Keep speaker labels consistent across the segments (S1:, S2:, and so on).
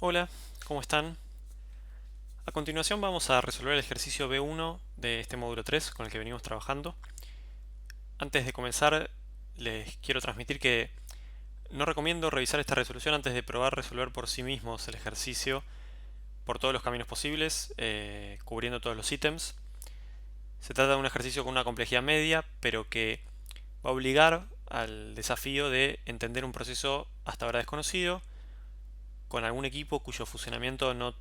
S1: Hola, ¿cómo están? A continuación vamos a resolver el ejercicio B1 de este módulo 3 con el que venimos trabajando. Antes de comenzar, les quiero transmitir que no recomiendo revisar esta resolución antes de probar resolver por sí mismos el ejercicio por todos los caminos posibles, cubriendo todos los ítems. Se trata de un ejercicio con una complejidad media, pero que va a obligar al desafío de entender un proceso hasta ahora desconocido, con algún equipo cuyo funcionamiento no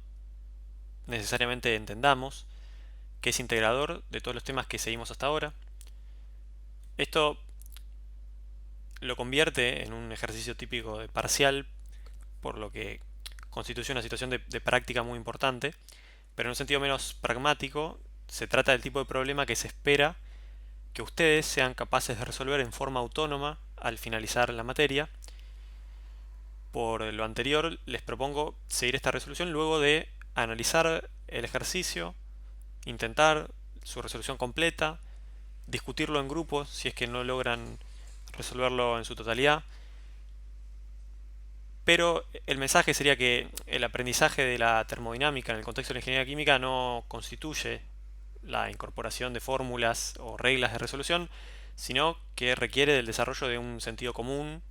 S1: necesariamente entendamos, que es integrador de todos los temas que seguimos hasta ahora. Esto lo convierte en un ejercicio típico de parcial, por lo que constituye una situación de práctica muy importante, pero en un sentido menos pragmático, se trata del tipo de problema que se espera que ustedes sean capaces de resolver en forma autónoma al finalizar la materia. Por lo anterior, les propongo seguir esta resolución luego de analizar el ejercicio, intentar su resolución completa, discutirlo en grupos si es que no logran resolverlo en su totalidad. Pero el mensaje sería que el aprendizaje de la termodinámica en el contexto de la ingeniería química no constituye la incorporación de fórmulas o reglas de resolución, sino que requiere del desarrollo de un sentido común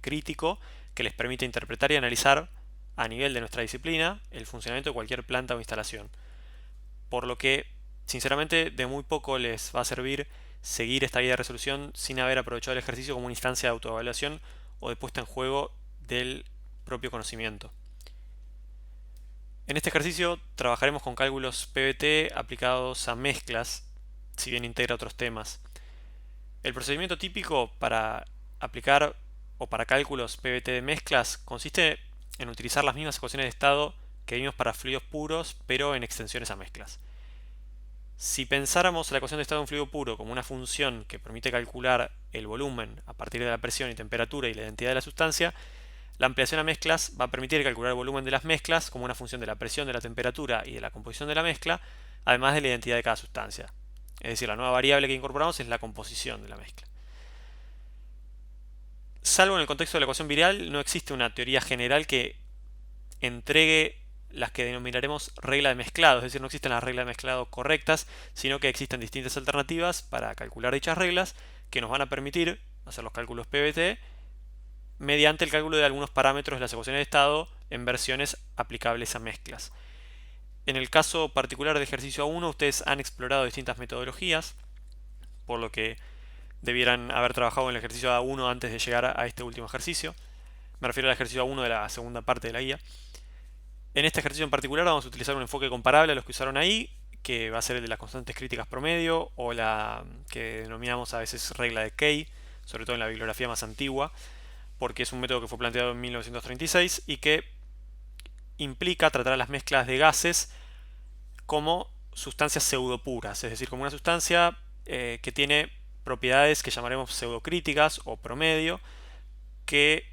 S1: crítico que les permite interpretar y analizar a nivel de nuestra disciplina el funcionamiento de cualquier planta o instalación. Por lo que, sinceramente, de muy poco les va a servir seguir esta guía de resolución sin haber aprovechado el ejercicio como una instancia de autoevaluación o de puesta en juego del propio conocimiento. En este ejercicio trabajaremos con cálculos PVT aplicados a mezclas, si bien integra otros temas. El procedimiento típico para aplicar o para cálculos PVT de mezclas consiste en utilizar las mismas ecuaciones de estado que vimos para fluidos puros, pero en extensiones a mezclas. Si pensáramos la ecuación de estado de un fluido puro como una función que permite calcular el volumen a partir de la presión y temperatura y la identidad de la sustancia, la ampliación a mezclas va a permitir calcular el volumen de las mezclas como una función de la presión, de la temperatura y de la composición de la mezcla, además de la identidad de cada sustancia. Es decir, la nueva variable que incorporamos es la composición de la mezcla. Salvo en el contexto de la ecuación virial, no existe una teoría general que entregue las que denominaremos regla de mezclado, es decir, no existen las reglas de mezclado correctas, sino que existen distintas alternativas para calcular dichas reglas que nos van a permitir hacer los cálculos PVT mediante el cálculo de algunos parámetros de las ecuaciones de estado en versiones aplicables a mezclas. En el caso particular del ejercicio A1, ustedes han explorado distintas metodologías, por lo que debieran haber trabajado en el ejercicio A1 antes de llegar a este último ejercicio. Me refiero al ejercicio A1 de la segunda parte de la guía. En este ejercicio en particular vamos a utilizar un enfoque comparable a los que usaron ahí, que va a ser el de las constantes críticas promedio o la que denominamos a veces regla de Kay, sobre todo en la bibliografía más antigua, porque es un método que fue planteado en 1936 y que implica tratar a las mezclas de gases como sustancias pseudopuras, es decir, como una sustancia que tiene propiedades que llamaremos pseudocríticas o promedio, que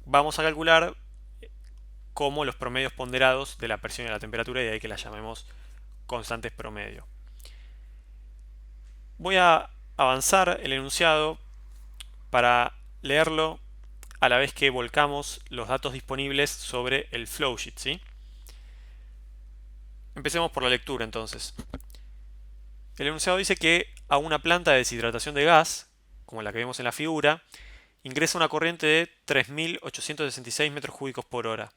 S1: vamos a calcular como los promedios ponderados de la presión y la temperatura, y de ahí que las llamemos constantes promedio. Voy a avanzar el enunciado para leerlo a la vez que volcamos los datos disponibles sobre el flowsheet, ¿sí? Empecemos por la lectura entonces. El enunciado dice que a una planta de deshidratación de gas, como la que vemos en la figura, ingresa una corriente de 3.866 metros cúbicos por hora,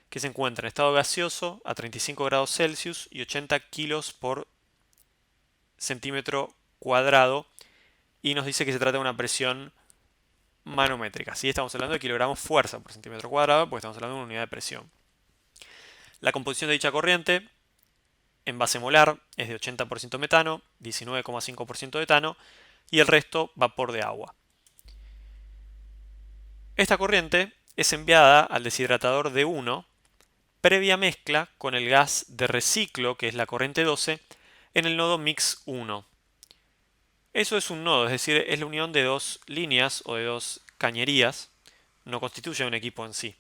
S1: que se encuentra en estado gaseoso a 35 grados Celsius y 80 kilos por centímetro cuadrado, y nos dice que se trata de una presión manométrica. Si estamos hablando de kilogramos fuerza por centímetro cuadrado, pues estamos hablando de una unidad de presión. La composición de dicha corriente en base molar es de 80% metano, 19,5% etano y el resto vapor de agua. Esta corriente es enviada al deshidratador D1 previa mezcla con el gas de reciclo, que es la corriente 12, en el nodo mix 1. Eso es un nodo, es decir, es la unión de dos líneas o de dos cañerías, no constituye un equipo en sí.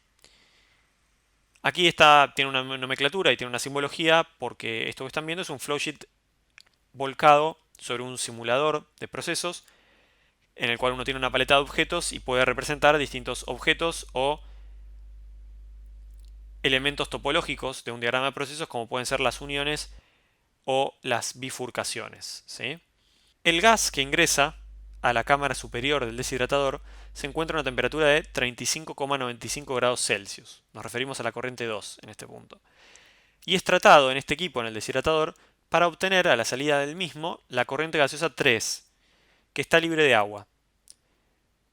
S1: Aquí tiene una nomenclatura y tiene una simbología porque esto que están viendo es un flowsheet volcado sobre un simulador de procesos en el cual uno tiene una paleta de objetos y puede representar distintos objetos o elementos topológicos de un diagrama de procesos como pueden ser las uniones o las bifurcaciones, ¿sí? El gas que ingresa a la cámara superior del deshidratador se encuentra a una temperatura de 35,95 grados Celsius. Nos referimos a la corriente 2 en este punto. Y es tratado en este equipo, en el deshidratador, para obtener a la salida del mismo la corriente gaseosa 3, que está libre de agua.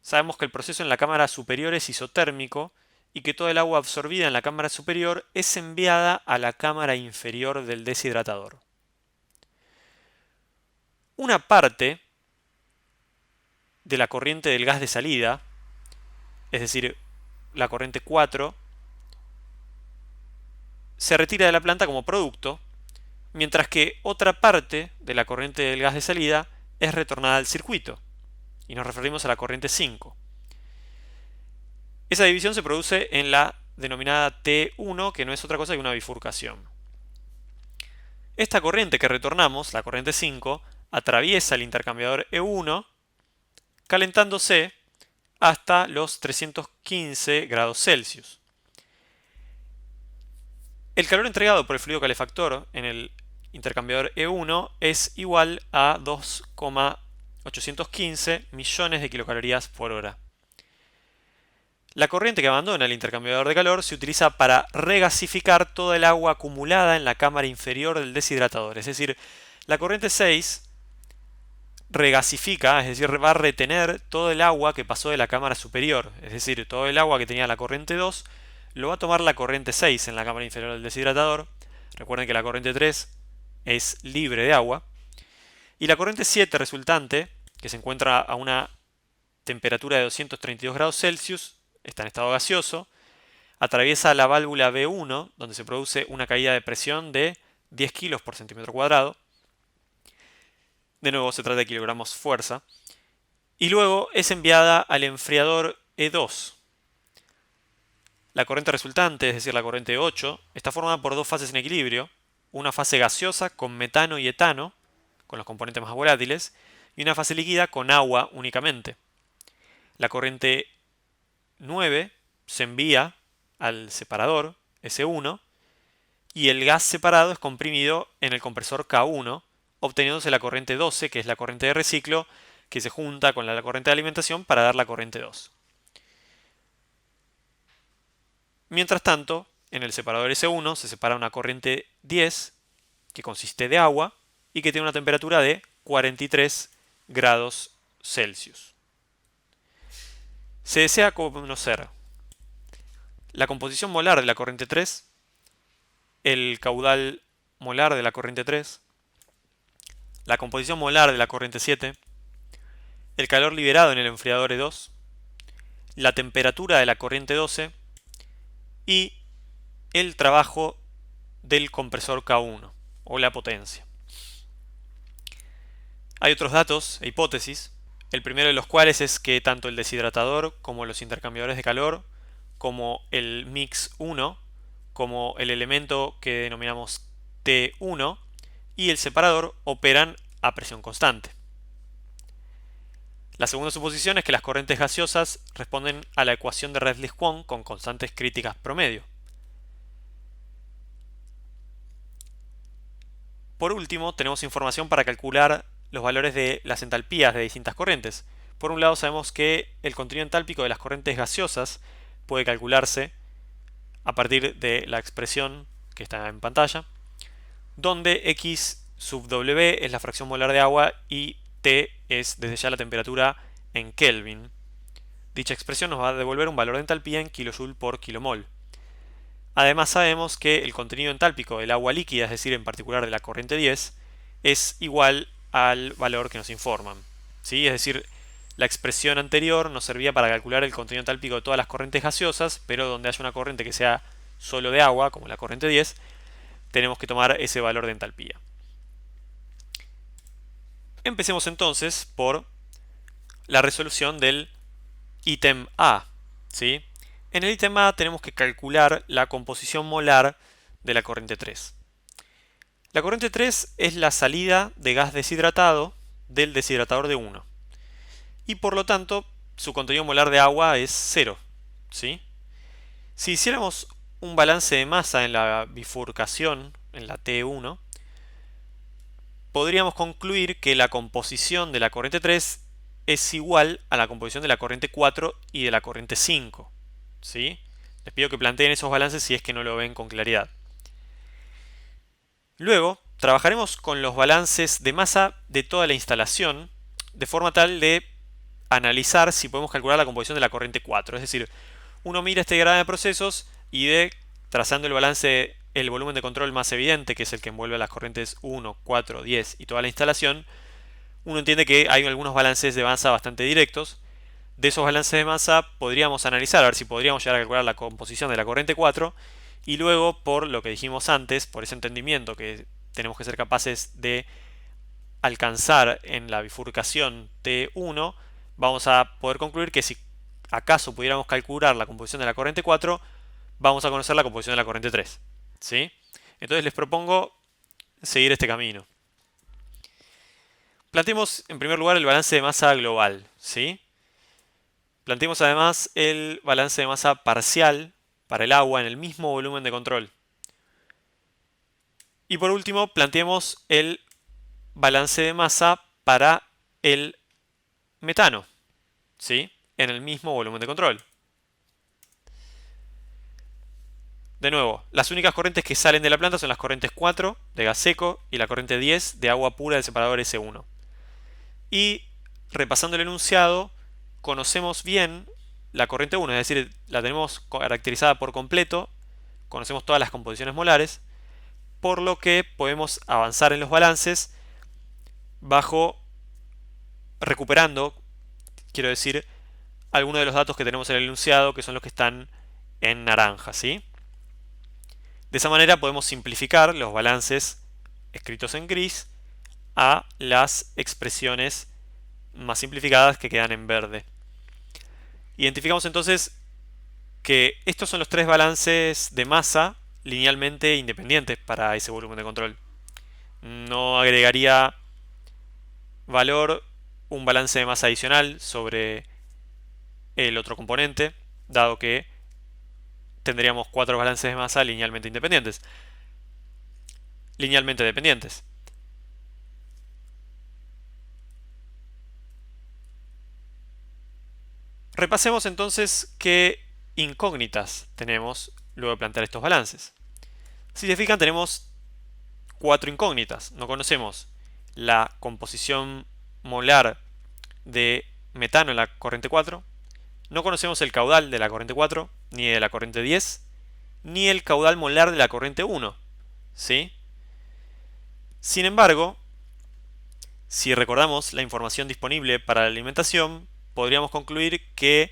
S1: Sabemos que el proceso en la cámara superior es isotérmico y que toda el agua absorbida en la cámara superior es enviada a la cámara inferior del deshidratador. Una parte de la corriente del gas de salida, es decir, la corriente 4, se retira de la planta como producto, mientras que otra parte de la corriente del gas de salida es retornada al circuito, y nos referimos a la corriente 5. Esa división se produce en la denominada T1, que no es otra cosa que una bifurcación. Esta corriente que retornamos, la corriente 5, atraviesa el intercambiador E1, calentándose hasta los 315 grados Celsius. El calor entregado por el fluido calefactor en el intercambiador E1 es igual a 2,815 millones de kilocalorías por hora. La corriente que abandona el intercambiador de calor se utiliza para regasificar toda el agua acumulada en la cámara inferior del deshidratador. Es decir, la corriente 6 regasifica, es decir, va a retener todo el agua que pasó de la cámara superior. Es decir, todo el agua que tenía la corriente 2 lo va a tomar la corriente 6 en la cámara inferior del deshidratador. Recuerden que la corriente 3 es libre de agua. Y la corriente 7 resultante, que se encuentra a una temperatura de 232 grados Celsius, está en estado gaseoso, atraviesa la válvula B1, donde se produce una caída de presión de 10 kilos por centímetro cuadrado. De nuevo se trata de kilogramos fuerza. Y luego es enviada al enfriador E2. La corriente resultante, es decir, la corriente 8, está formada por dos fases en equilibrio. Una fase gaseosa con metano y etano, con los componentes más volátiles, y una fase líquida con agua únicamente. La corriente 9 se envía al separador S1 y el gas separado es comprimido en el compresor K1, obteniéndose la corriente 12, que es la corriente de reciclo, que se junta con la corriente de alimentación para dar la corriente 2. Mientras tanto, en el separador S1 se separa una corriente 10, que consiste de agua y que tiene una temperatura de 43 grados Celsius. Se desea conocer la composición molar de la corriente 3, el caudal molar de la corriente 3, la composición molar de la corriente 7, el calor liberado en el enfriador E2, la temperatura de la corriente 12 y el trabajo del compresor K1 o la potencia. Hay otros datos e hipótesis, el primero de los cuales es que tanto el deshidratador como los intercambiadores de calor, como el mix 1, como el elemento que denominamos T1 y el separador operan a presión constante. La segunda suposición es que las corrientes gaseosas responden a la ecuación de Redlich-Kwong con constantes críticas promedio. Por último, tenemos información para calcular los valores de las entalpías de distintas corrientes. Por un lado, sabemos que el contenido entálpico de las corrientes gaseosas puede calcularse a partir de la expresión que está en pantalla, donde X sub W es la fracción molar de agua y T es desde ya la temperatura en Kelvin. Dicha expresión nos va a devolver un valor de entalpía en kilojoule por kilomol. Además sabemos que el contenido entálpico del agua líquida, es decir, en particular de la corriente 10, es igual al valor que nos informan. ¿Sí? Es decir, la expresión anterior nos servía para calcular el contenido entálpico de todas las corrientes gaseosas, pero donde haya una corriente que sea solo de agua, como la corriente 10, tenemos que tomar ese valor de entalpía. Empecemos entonces por la resolución del ítem A, ¿sí? En el ítem A tenemos que calcular la composición molar de la corriente 3. La corriente 3 es la salida de gas deshidratado del deshidratador de 1. Y por lo tanto, su contenido molar de agua es 0, ¿sí? Si hiciéramos un balance de masa en la bifurcación, en la T1, podríamos concluir que la composición de la corriente 3 es igual a la composición de la corriente 4 y de la corriente 5. ¿Sí? Les pido que planteen esos balances si es que no lo ven con claridad. Luego, trabajaremos con los balances de masa de toda la instalación, de forma tal de analizar si podemos calcular la composición de la corriente 4. Es decir, uno mira este diagrama de procesos y ve, trazando el balance, el volumen de control más evidente, que es el que envuelve a las corrientes 1, 4, 10 y toda la instalación, uno entiende que hay algunos balances de masa bastante directos. De esos balances de masa podríamos analizar, a ver si podríamos llegar a calcular la composición de la corriente 4, y luego, por lo que dijimos antes, por ese entendimiento que tenemos que ser capaces de alcanzar en la bifurcación T1, vamos a poder concluir que si acaso pudiéramos calcular la composición de la corriente 4, vamos a conocer la composición de la corriente 3. ¿Sí? Entonces les propongo seguir este camino. Planteemos en primer lugar el balance de masa global. ¿Sí? Planteemos además el balance de masa parcial para el agua en el mismo volumen de control. Y por último, planteemos el balance de masa para el metano, ¿sí? En el mismo volumen de control. De nuevo, las únicas corrientes que salen de la planta son las corrientes 4 de gas seco y la corriente 10 de agua pura del separador S1. Y repasando el enunciado, conocemos bien la corriente 1, es decir, la tenemos caracterizada por completo, conocemos todas las composiciones molares, por lo que podemos avanzar en los balances recuperando, quiero decir, algunos de los datos que tenemos en el enunciado, que son los que están en naranja, ¿sí? De esa manera podemos simplificar los balances escritos en gris a las expresiones más simplificadas que quedan en verde. Identificamos entonces que estos son los tres balances de masa linealmente independientes para ese volumen de control. No agregaría valor un balance de masa adicional sobre el otro componente, dado que tendríamos cuatro balances de masa linealmente independientes. Linealmente dependientes. Repasemos entonces qué incógnitas tenemos luego de plantear estos balances. Si se fijan, tenemos cuatro incógnitas. No conocemos la composición molar de metano en la corriente 4. No conocemos el caudal de la corriente 4, ni de la corriente 10, ni el caudal molar de la corriente 1. ¿Sí? Sin embargo, si recordamos la información disponible para la alimentación, podríamos concluir que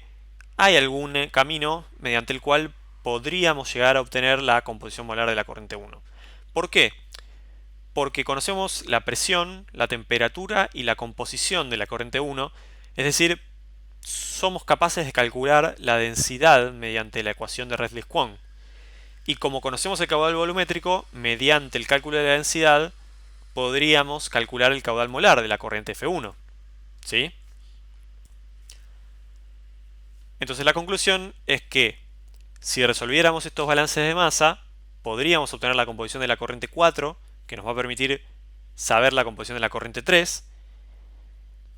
S1: hay algún camino mediante el cual podríamos llegar a obtener la composición molar de la corriente 1. ¿Por qué? Porque conocemos la presión, la temperatura y la composición de la corriente 1, es decir, somos capaces de calcular la densidad mediante la ecuación de Redlich-Kwong. Y como conocemos el caudal volumétrico, mediante el cálculo de la densidad, podríamos calcular el caudal molar de la corriente F1. ¿Sí? Entonces la conclusión es que si resolviéramos estos balances de masa, podríamos obtener la composición de la corriente 4, que nos va a permitir saber la composición de la corriente 3,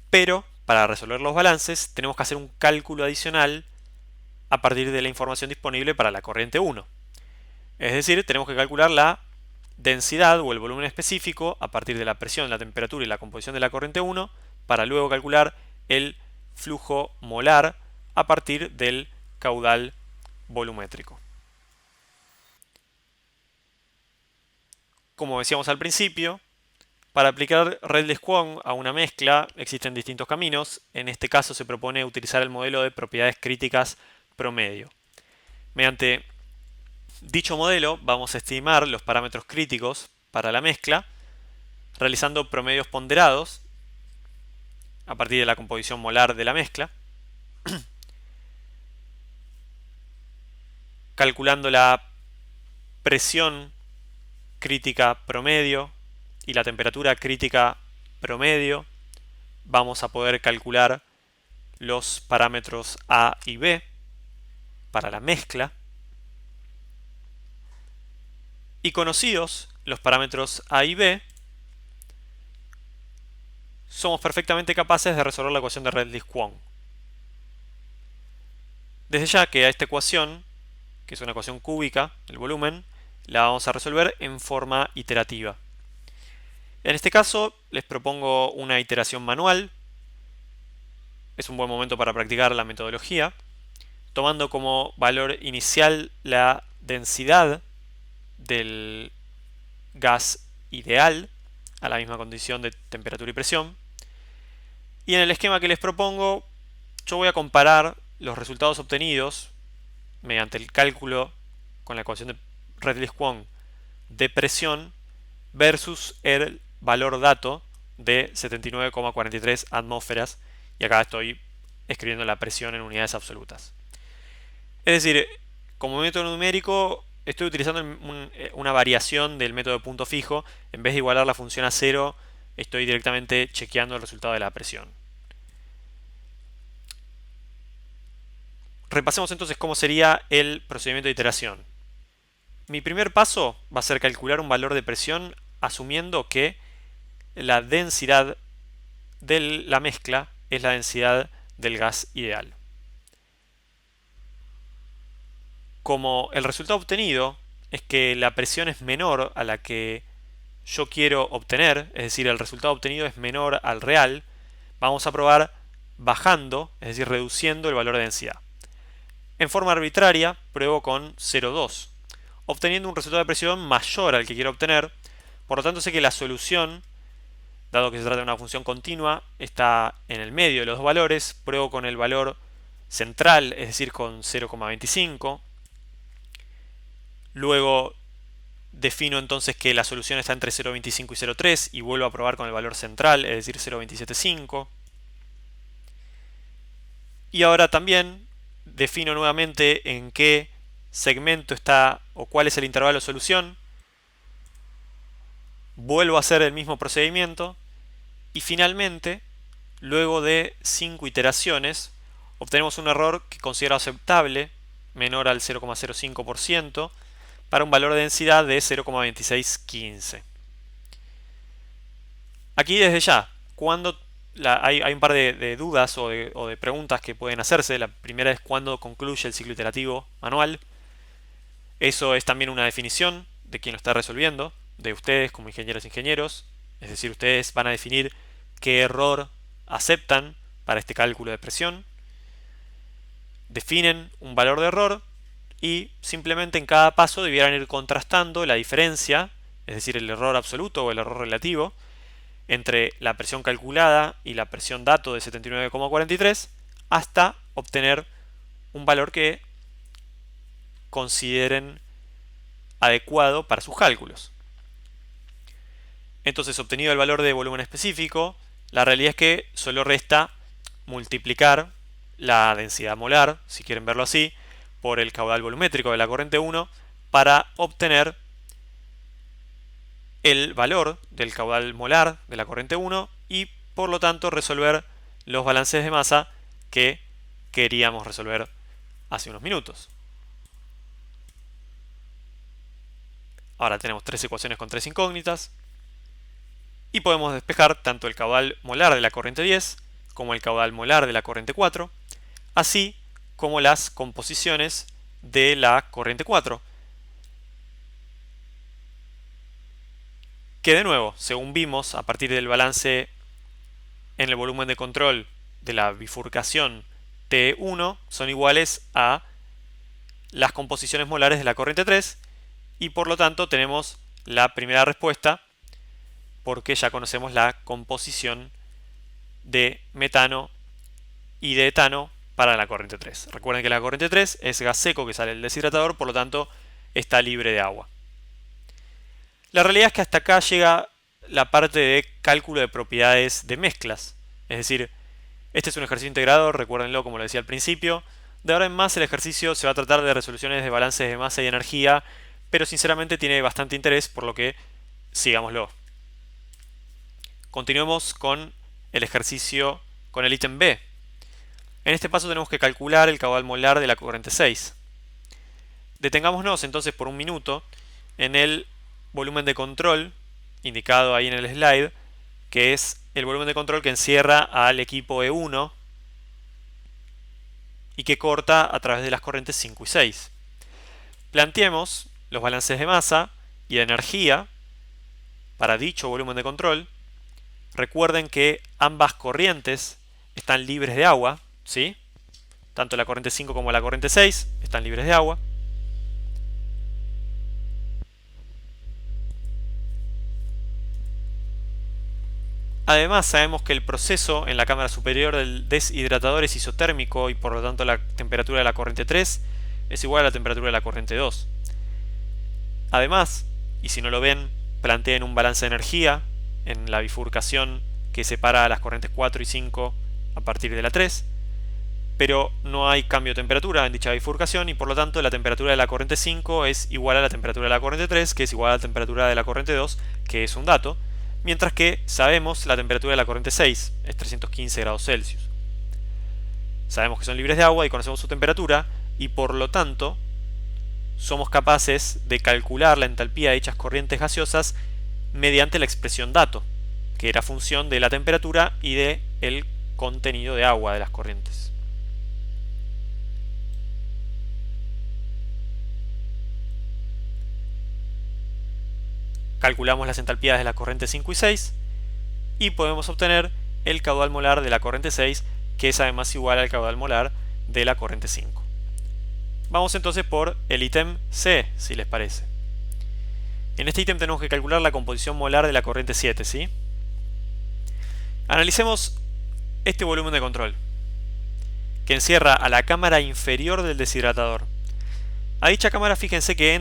S1: pero para resolver los balances tenemos que hacer un cálculo adicional a partir de la información disponible para la corriente 1. Es decir, tenemos que calcular la densidad o el volumen específico a partir de la presión, la temperatura y la composición de la corriente 1, para luego calcular el flujo molar a partir del caudal volumétrico. Como decíamos al principio, para aplicar Redlich-Kwong a una mezcla existen distintos caminos. En este caso se propone utilizar el modelo de propiedades críticas promedio. Mediante dicho modelo vamos a estimar los parámetros críticos para la mezcla realizando promedios ponderados a partir de la composición molar de la mezcla, calculando la presión crítica promedio y la temperatura crítica promedio, vamos a poder calcular los parámetros A y B para la mezcla. Y conocidos los parámetros A y B, somos perfectamente capaces de resolver la ecuación de Redlich-Kwong. Desde ya que a esta ecuación, que es una ecuación cúbica, el volumen, la vamos a resolver en forma iterativa. En este caso les propongo una iteración manual. Es un buen momento para practicar la metodología, tomando como valor inicial la densidad del gas ideal a la misma condición de temperatura y presión. Y en el esquema que les propongo, yo voy a comparar los resultados obtenidos mediante el cálculo con la ecuación de Redlich-Kwong de presión versus el valor dato de 79,43 atmósferas, y acá estoy escribiendo la presión en unidades absolutas. Es decir, como método numérico estoy utilizando una variación del método de punto fijo. En vez de igualar la función a cero, estoy directamente chequeando el resultado de la presión. Repasemos entonces cómo sería el procedimiento de iteración. Mi primer paso va a ser calcular un valor de presión asumiendo que la densidad de la mezcla es la densidad del gas ideal. Como el resultado obtenido es que la presión es menor a la que yo quiero obtener, es decir, el resultado obtenido es menor al real, vamos a probar bajando, es decir, reduciendo el valor de densidad. En forma arbitraria, pruebo con 0,2, obteniendo un resultado de presión mayor al que quiero obtener. Por lo tanto, sé que la solución, dado que se trata de una función continua, está en el medio de los dos valores. Pruebo con el valor central, es decir, con 0,25. Luego defino entonces que la solución está entre 0,25 y 0,3 y vuelvo a probar con el valor central, es decir, 0,275. Y ahora también defino nuevamente en qué segmento está o cuál es el intervalo de solución. Vuelvo a hacer el mismo procedimiento y finalmente, luego de 5 iteraciones, obtenemos un error que considero aceptable, menor al 0,05%, para un valor de densidad de 0,2615. Aquí desde ya, cuando hay un par de dudas o de preguntas que pueden hacerse. La primera es cuándo concluye el ciclo iterativo manual. Eso es también una definición de quien lo está resolviendo, de ustedes como ingenieros. Es decir, ustedes van a definir qué error aceptan para este cálculo de presión. Definen un valor de error y simplemente en cada paso debieran ir contrastando la diferencia, es decir, el error absoluto o el error relativo, entre la presión calculada y la presión dato de 79,43 hasta obtener un valor que consideren adecuado para sus cálculos. Entonces, obtenido el valor de volumen específico, la realidad es que solo resta multiplicar la densidad molar, si quieren verlo así, por el caudal volumétrico de la corriente 1 para obtener el valor del caudal molar de la corriente 1 y por lo tanto resolver los balances de masa que queríamos resolver hace unos minutos. Ahora tenemos tres ecuaciones con tres incógnitas y podemos despejar tanto el caudal molar de la corriente 10 como el caudal molar de la corriente 4, así como las composiciones de la corriente 4, que de nuevo, según vimos a partir del balance en el volumen de control de la bifurcación T1, son iguales a las composiciones molares de la corriente 3 y por lo tanto tenemos la primera respuesta porque ya conocemos la composición de metano y de etano para la corriente 3. Recuerden que la corriente 3 es gas seco que sale del deshidratador, por lo tanto está libre de agua. La realidad es que hasta acá llega la parte de cálculo de propiedades de mezclas. Es decir, este es un ejercicio integrador, recuérdenlo como lo decía al principio. De ahora en más el ejercicio se va a tratar de resoluciones de balances de masa y energía, pero sinceramente tiene bastante interés, por lo que sigámoslo. Continuemos con el ejercicio con el ítem B. En este paso tenemos que calcular el caudal molar de la corriente 6. Detengámonos entonces por un minuto en el volumen de control indicado ahí en el slide, que es el volumen de control que encierra al equipo E1 y que corta a través de las corrientes 5 y 6. Planteemos los balances de masa y de energía para dicho volumen de control. Recuerden que ambas corrientes están libres de agua, ¿sí? Tanto la corriente 5 como la corriente 6 están libres de agua. Además, sabemos que el proceso en la cámara superior del deshidratador es isotérmico y por lo tanto la temperatura de la corriente 3 es igual a la temperatura de la corriente 2. Además, y si no lo ven, planteen un balance de energía en la bifurcación que separa a las corrientes 4 y 5 a partir de la 3, pero no hay cambio de temperatura en dicha bifurcación y por lo tanto la temperatura de la corriente 5 es igual a la temperatura de la corriente 3, que es igual a la temperatura de la corriente 2, que es un dato, mientras que sabemos la temperatura de la corriente 6 es 315 grados Celsius. Sabemos que son libres de agua y conocemos su temperatura y por lo tanto somos capaces de calcular la entalpía de dichas corrientes gaseosas mediante la expresión dato, que era función de la temperatura y del contenido de agua de las corrientes. Calculamos las entalpías de las corrientes 5 y 6 y podemos obtener el caudal molar de la corriente 6, que es además igual al caudal molar de la corriente 5. Vamos entonces por el ítem C, si les parece. En este ítem tenemos que calcular la composición molar de la corriente 7, ¿sí? Analicemos este volumen de control, que encierra a la cámara inferior del deshidratador. A dicha cámara fíjense que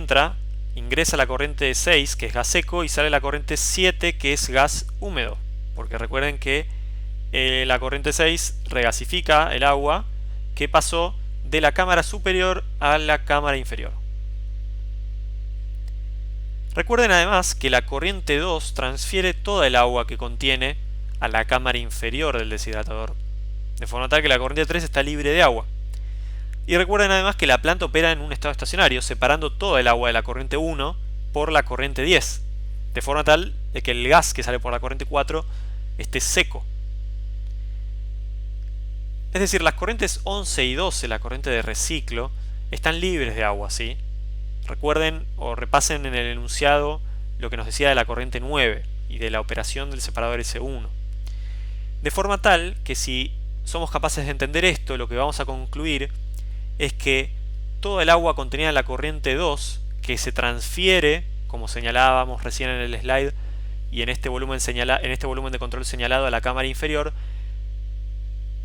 S1: ingresa la corriente 6, que es gas seco, y sale la corriente 7, que es gas húmedo, porque recuerden que la corriente 6 regasifica el agua que pasó de la cámara superior a la cámara inferior. Recuerden además que la corriente 2 transfiere toda el agua que contiene a la cámara inferior del deshidratador, de forma tal que la corriente 3 está libre de agua. Y recuerden además que la planta opera en un estado estacionario, separando todo el agua de la corriente 1 por la corriente 10, de forma tal de que el gas que sale por la corriente 4 esté seco. Es decir, las corrientes 11 y 12, la corriente de reciclo, están libres de agua, ¿sí? Recuerden o repasen en el enunciado lo que nos decía de la corriente 9 y de la operación del separador S1. De forma tal que si somos capaces de entender esto, lo que vamos a concluir es que todo el agua contenida en la corriente 2, que se transfiere, como señalábamos recién en el slide, y en este volumen de control señalado a la cámara inferior,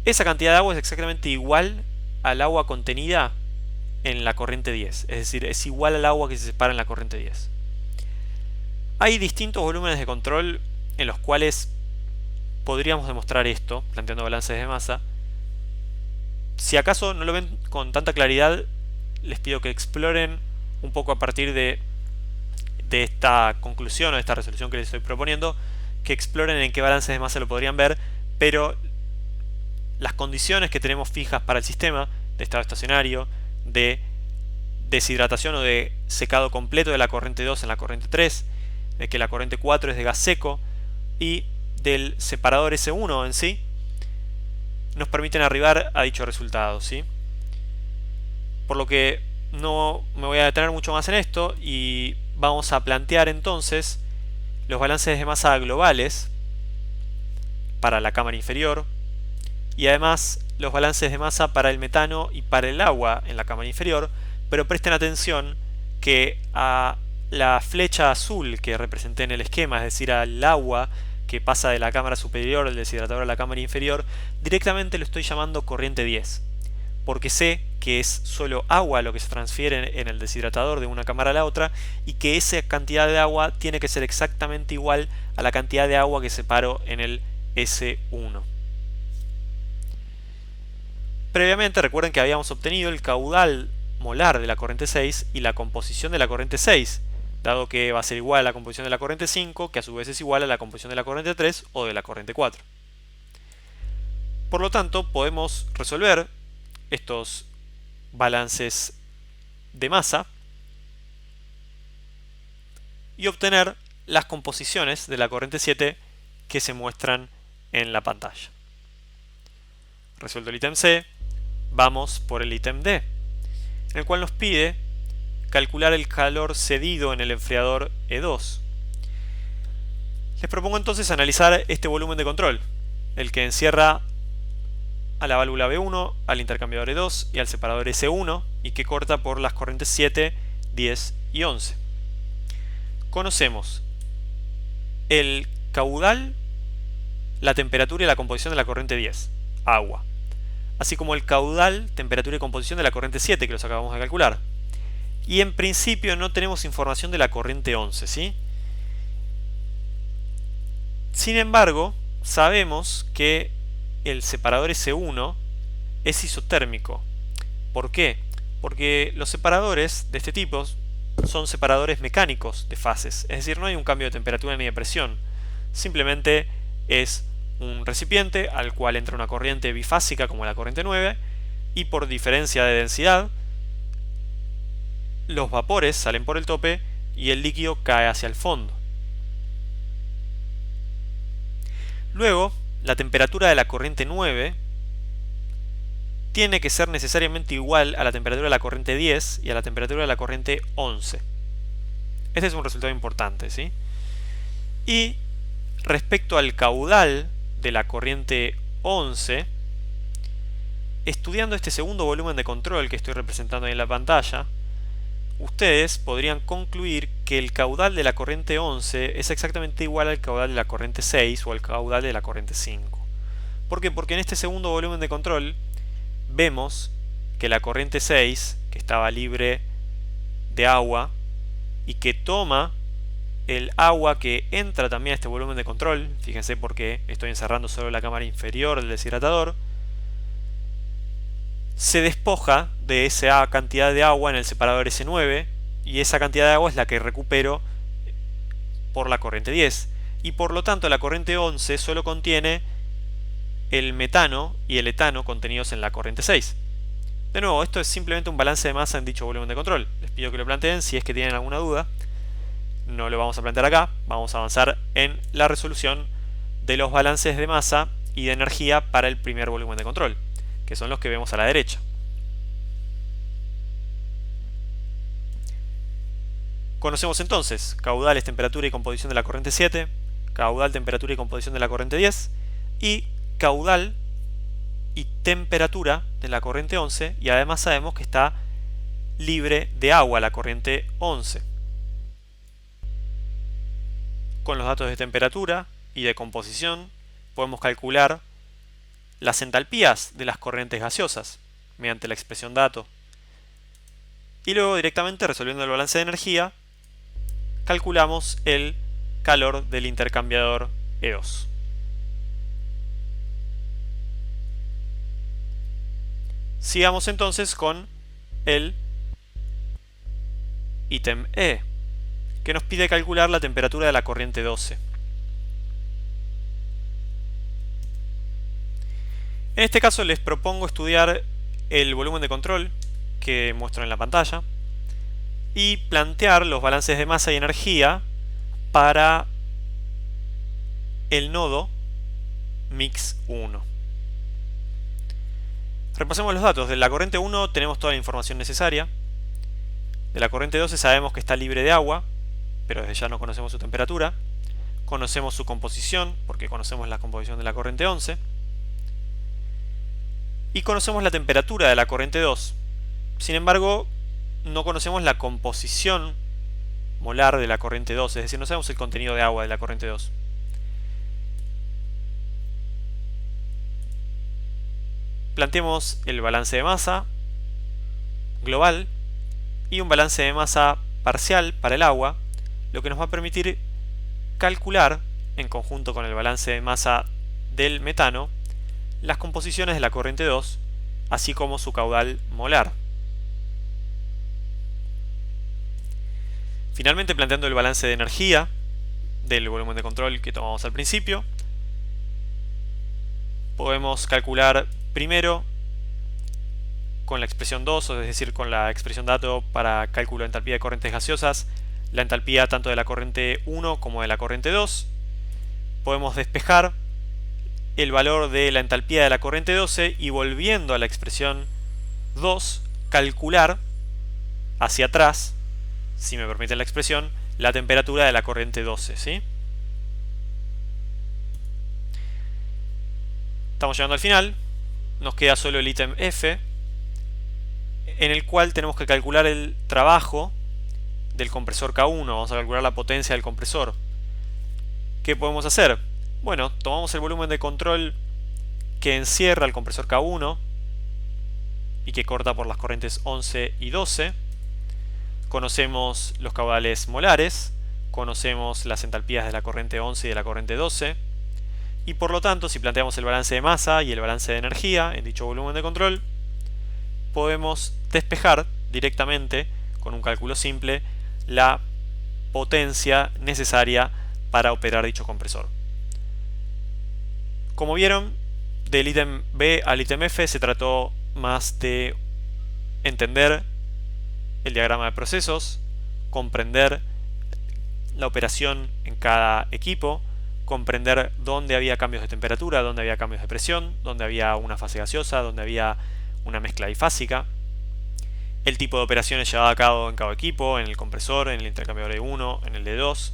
S1: esa cantidad de agua es exactamente igual al agua contenida en la corriente 10, es decir, es igual al agua que se separa en la corriente 10. Hay distintos volúmenes de control en los cuales podríamos demostrar esto, planteando balances de masa. Si acaso no lo ven con tanta claridad, les pido que exploren un poco a partir de esta conclusión o de esta resolución que les estoy proponiendo, que exploren en qué balances de masa lo podrían ver, pero las condiciones que tenemos fijas para el sistema de estado estacionario, de deshidratación o de secado completo de la corriente 2 en la corriente 3, de que la corriente 4 es de gas seco y del separador S1 en sí, nos permiten arribar a dicho resultado, ¿sí? Por lo que no me voy a detener mucho más en esto y vamos a plantear entonces los balances de masa globales para la cámara inferior y además los balances de masa para el metano y para el agua en la cámara inferior, pero presten atención que a la flecha azul que representé en el esquema, es decir, al agua que pasa de la cámara superior del deshidratador a la cámara inferior, directamente lo estoy llamando corriente 10, porque sé que es solo agua lo que se transfiere en el deshidratador de una cámara a la otra y que esa cantidad de agua tiene que ser exactamente igual a la cantidad de agua que separo en el S1. Previamente recuerden que habíamos obtenido el caudal molar de la corriente 6 y la composición de la corriente 6, dado que va a ser igual a la composición de la corriente 5, que a su vez es igual a la composición de la corriente 3 o de la corriente 4. Por lo tanto, podemos resolver estos balances de masa y obtener las composiciones de la corriente 7 que se muestran en la pantalla. Resuelto el ítem C, vamos por el ítem D, en el cual nos pide calcular el calor cedido en el enfriador E2. Les propongo entonces analizar este volumen de control, el que encierra a la válvula B1, al intercambiador E2 y al separador S1, y que corta por las corrientes 7, 10 y 11. Conocemos el caudal, la temperatura y la composición de la corriente 10, agua, así como el caudal, temperatura y composición de la corriente 7, que los acabamos de calcular. Y en principio no tenemos información de la corriente 11, ¿sí? Sin embargo, sabemos que el separador S1 es isotérmico. ¿Por qué? Porque los separadores de este tipo son separadores mecánicos de fases, es decir, no hay un cambio de temperatura ni de presión, simplemente es un recipiente al cual entra una corriente bifásica como la corriente 9 y por diferencia de densidad los vapores salen por el tope y el líquido cae hacia el fondo. Luego, la temperatura de la corriente 9 tiene que ser necesariamente igual a la temperatura de la corriente 10 y a la temperatura de la corriente 11. Este es un resultado importante, ¿sí? Y respecto al caudal de la corriente 11, estudiando este segundo volumen de control que estoy representando ahí en la pantalla, ustedes podrían concluir que el caudal de la corriente 11 es exactamente igual al caudal de la corriente 6 o al caudal de la corriente 5. ¿Por qué? Porque en este segundo volumen de control vemos que la corriente 6, que estaba libre de agua y que toma el agua que entra también a este volumen de control, fíjense porque estoy encerrando solo la cámara inferior del deshidratador, se despoja de esa cantidad de agua en el separador S9 y esa cantidad de agua es la que recupero por la corriente 10 y por lo tanto la corriente 11 solo contiene el metano y el etano contenidos en la corriente 6. De nuevo, esto es simplemente un balance de masa en dicho volumen de control. Les pido que lo planteen si es que tienen alguna duda. No lo vamos a plantear acá, vamos a avanzar en la resolución de los balances de masa y de energía para el primer volumen de control, que son los que vemos a la derecha. Conocemos entonces caudales, temperatura y composición de la corriente 7, caudal, temperatura y composición de la corriente 10 y caudal y temperatura de la corriente 11, y además sabemos que está libre de agua la corriente 11. Con los datos de temperatura y de composición podemos calcular las entalpías de las corrientes gaseosas mediante la expresión dato. Y luego directamente resolviendo el balance de energía calculamos el calor del intercambiador E2. Sigamos entonces con el ítem E, que nos pide calcular la temperatura de la corriente 12. En este caso les propongo estudiar el volumen de control que muestro en la pantalla y plantear los balances de masa y energía para el nodo Mix 1. Repasemos los datos. De la corriente 1 tenemos toda la información necesaria. De la corriente 12 sabemos que está libre de agua, pero desde ya no conocemos su temperatura. Conocemos su composición, porque conocemos la composición de la corriente 11. Y conocemos la temperatura de la corriente 2. Sin embargo, no conocemos la composición molar de la corriente 2, es decir, no sabemos el contenido de agua de la corriente 2. Planteemos el balance de masa global y un balance de masa parcial para el agua, lo que nos va a permitir calcular, en conjunto con el balance de masa del metano, las composiciones de la corriente 2, así como su caudal molar. Finalmente, planteando el balance de energía del volumen de control que tomamos al principio, podemos calcular primero con la expresión 2, es decir, con la expresión dato para cálculo de entalpía de corrientes gaseosas, la entalpía tanto de la corriente 1 como de la corriente 2. Podemos despejar el valor de la entalpía de la corriente 12 y, volviendo a la expresión 2, calcular hacia atrás, si me permiten la expresión, la temperatura de la corriente 12, ¿sí? Estamos llegando al final. Nos queda solo el ítem F, en el cual tenemos que calcular el trabajo del compresor K1. Vamos a calcular la potencia del compresor. ¿Qué podemos hacer? Bueno, tomamos el volumen de control que encierra el compresor K1 y que corta por las corrientes 11 y 12. Conocemos los caudales molares, conocemos las entalpías de la corriente 11 y de la corriente 12, y por lo tanto, si planteamos el balance de masa y el balance de energía en dicho volumen de control, podemos despejar directamente, con un cálculo simple, la potencia necesaria para operar dicho compresor. Como vieron, del ítem B al ítem F se trató más de entender el diagrama de procesos, comprender la operación en cada equipo, comprender dónde había cambios de temperatura, dónde había cambios de presión, dónde había una fase gaseosa, dónde había una mezcla difásica, el tipo de operaciones llevadas a cabo en cada equipo, en el compresor, en el intercambiador de 1, en el de 2.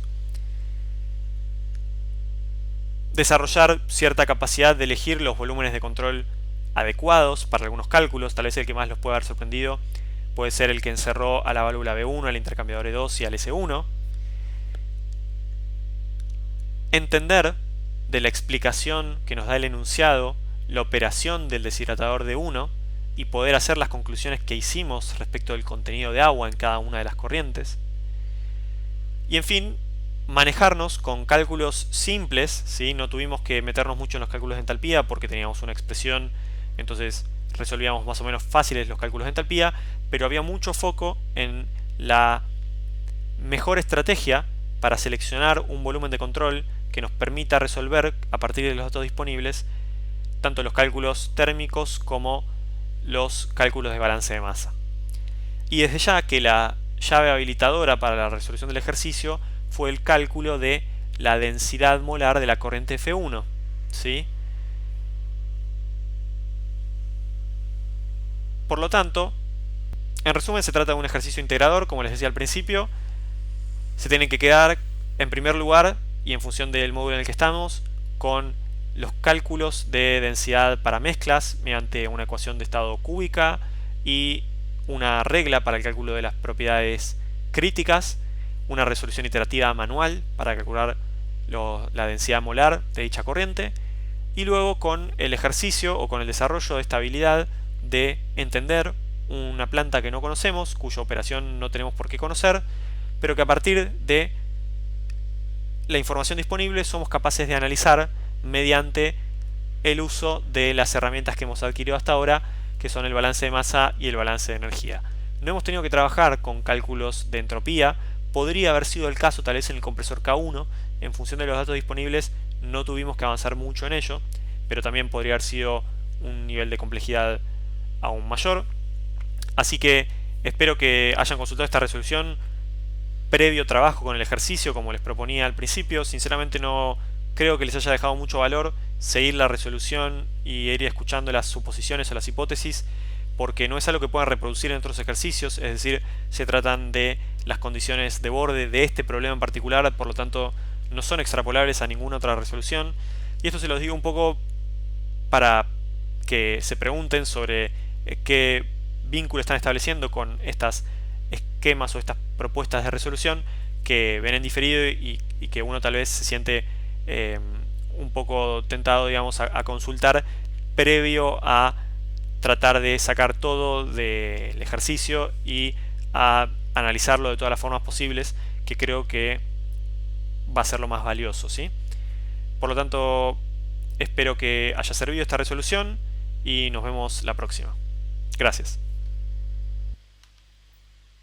S1: Desarrollar cierta capacidad de elegir los volúmenes de control adecuados para algunos cálculos. Tal vez el que más los puede haber sorprendido puede ser el que encerró a la válvula B1, al intercambiador de 2 y al S1. Entender de la explicación que nos da el enunciado la operación del deshidratador de 1 y poder hacer las conclusiones que hicimos respecto del contenido de agua en cada una de las corrientes. Y en fin, manejarnos con cálculos simples, ¿sí? No tuvimos que meternos mucho en los cálculos de entalpía porque teníamos una expresión, entonces resolvíamos más o menos fáciles los cálculos de entalpía, pero había mucho foco en la mejor estrategia para seleccionar un volumen de control que nos permita resolver, a partir de los datos disponibles, tanto los cálculos térmicos como los cálculos de balance de masa. Y desde ya que la llave habilitadora para la resolución del ejercicio fue el cálculo de la densidad molar de la corriente F1, ¿sí? Por lo tanto, en resumen, se trata de un ejercicio integrador, como les decía al principio. Se tienen que quedar, en primer lugar, y en función del módulo en el que estamos, con los cálculos de densidad para mezclas mediante una ecuación de estado cúbica y una regla para el cálculo de las propiedades críticas, una resolución iterativa manual para calcular la densidad molar de dicha corriente, y luego con el ejercicio o con el desarrollo de esta habilidad de entender una planta que no conocemos, cuya operación no tenemos por qué conocer, pero que a partir de la información disponible somos capaces de analizar mediante el uso de las herramientas que hemos adquirido hasta ahora, que son el balance de masa y el balance de energía. No hemos tenido que trabajar con cálculos de entropía. Podría haber sido el caso tal vez en el compresor K1. En función de los datos disponibles no tuvimos que avanzar mucho en ello, pero también podría haber sido un nivel de complejidad aún mayor. Así que espero que hayan consultado esta resolución previo trabajo con el ejercicio, como les proponía al principio. Sinceramente no creo que les haya dejado mucho valor seguir la resolución y ir escuchando las suposiciones o las hipótesis, porque no es algo que puedan reproducir en otros ejercicios, es decir, se tratan de las condiciones de borde de este problema en particular, por lo tanto no son extrapolables a ninguna otra resolución. Y esto se los digo un poco para que se pregunten sobre qué vínculo están estableciendo con estas esquemas o estas propuestas de resolución que ven en diferido y que uno tal vez se siente un poco tentado, digamos, a consultar previo a tratar de sacar todo del ejercicio y a analizarlo de todas las formas posibles, que creo que va a ser lo más valioso, ¿sí? Por lo tanto, espero que haya servido esta resolución y nos vemos la próxima. Gracias.